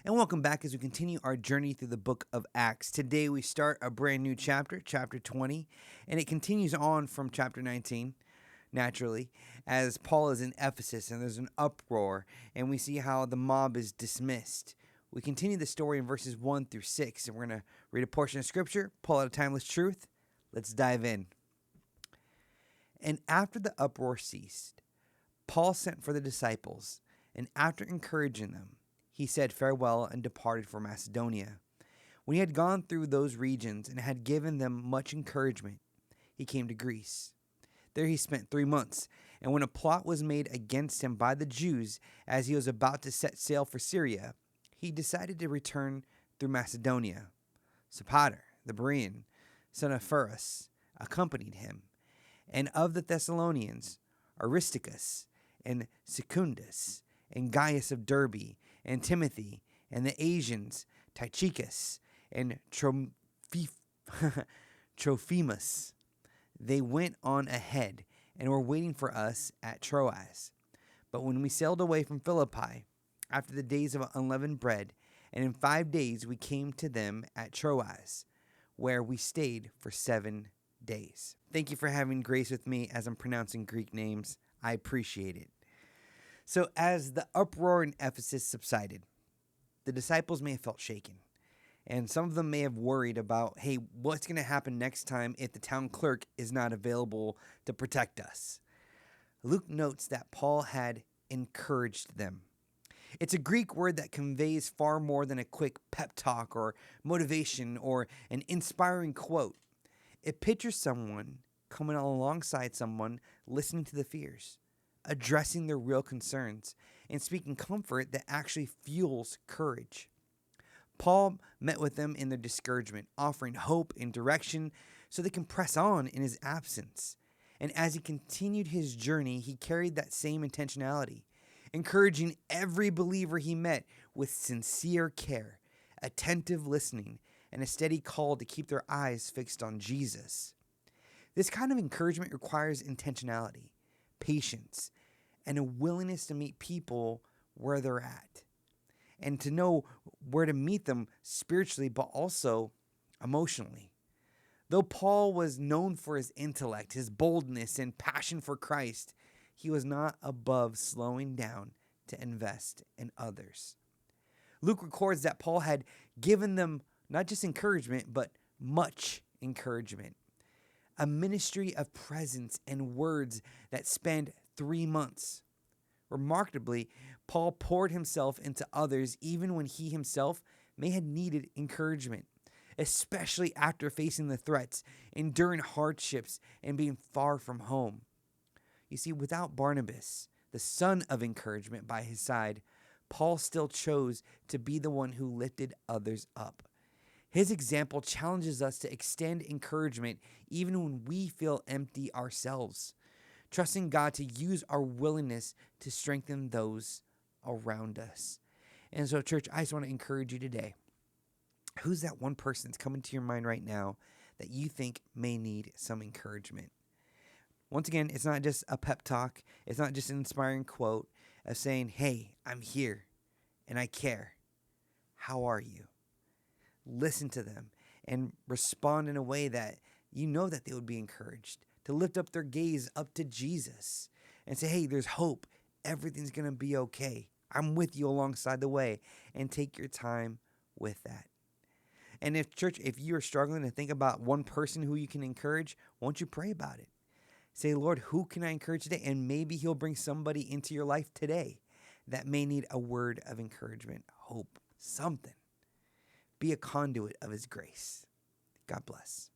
And welcome back as we continue our journey through the book of Acts. Today we start a brand new chapter, chapter 20, and it continues on from chapter 19, naturally, as Paul is in Ephesus and there's an uproar, and we see how the mob is dismissed. We continue the story in verses 1 through 6, and we're going to read a portion of scripture, pull out a timeless truth. Let's dive in. And after the uproar ceased, Paul sent for the disciples, and after encouraging them, he said farewell and departed for Macedonia. When he had gone through those regions and had given them much encouragement, he came to Greece. There he spent 3 months, and when a plot was made against him by the Jews as he was about to set sail for Syria, he decided to return through Macedonia. Sopater, the Berean, son of Phares, accompanied him, and of the Thessalonians, Aristarchus and Secundus, and Gaius of Derbe, and Timothy, and the Asians, Tychicus, and Trophimus. They went on ahead and were waiting for us at Troas. But when we sailed away from Philippi, after the days of unleavened bread, and in 5 days we came to them at Troas, where we stayed for 7 days. Thank you for having grace with me as I'm pronouncing Greek names. I appreciate it. So as the uproar in Ephesus subsided, the disciples may have felt shaken. And some of them may have worried about, hey, what's going to happen next time if the town clerk is not available to protect us? Luke notes that Paul had encouraged them. It's a Greek word that conveys far more than a quick pep talk or motivation or an inspiring quote. It pictures someone coming alongside someone, listening to the fears, addressing their real concerns, and speaking comfort that actually fuels courage. Paul met with them in their discouragement, offering hope and direction so they can press on in his absence. And as he continued his journey, he carried that same intentionality, encouraging every believer he met with sincere care, attentive listening, and a steady call to keep their eyes fixed on Jesus. This kind of encouragement requires intentionality, patience, and a willingness to meet people where they're at and to know where to meet them spiritually, but also emotionally. Though Paul was known for his intellect, his boldness, and passion for Christ, he was not above slowing down to invest in others. Luke records that Paul had given them not just encouragement, but much encouragement. A ministry of presence and words that spanned 3 months. Remarkably, Paul poured himself into others even when he himself may have needed encouragement, especially after facing the threats, enduring hardships, and being far from home. You see, without Barnabas, the son of encouragement, by his side, Paul still chose to be the one who lifted others up. His example challenges us to extend encouragement even when we feel empty ourselves, trusting God to use our willingness to strengthen those around us. And so, church, I just want to encourage you today. Who's that one person that's coming to your mind right now that you think may need some encouragement? Once again, it's not just a pep talk. It's not just an inspiring quote of saying, hey, I'm here and I care. How are you? Listen to them and respond in a way that you know that they would be encouraged, to lift up their gaze up to Jesus and say, hey, there's hope. Everything's going to be okay. I'm with you alongside the way, and take your time with that. And if you're struggling to think about one person who you can encourage, won't you pray about it? Say, Lord, who can I encourage today? And maybe he'll bring somebody into your life today that may need a word of encouragement, hope, something. Be a conduit of his grace. God bless.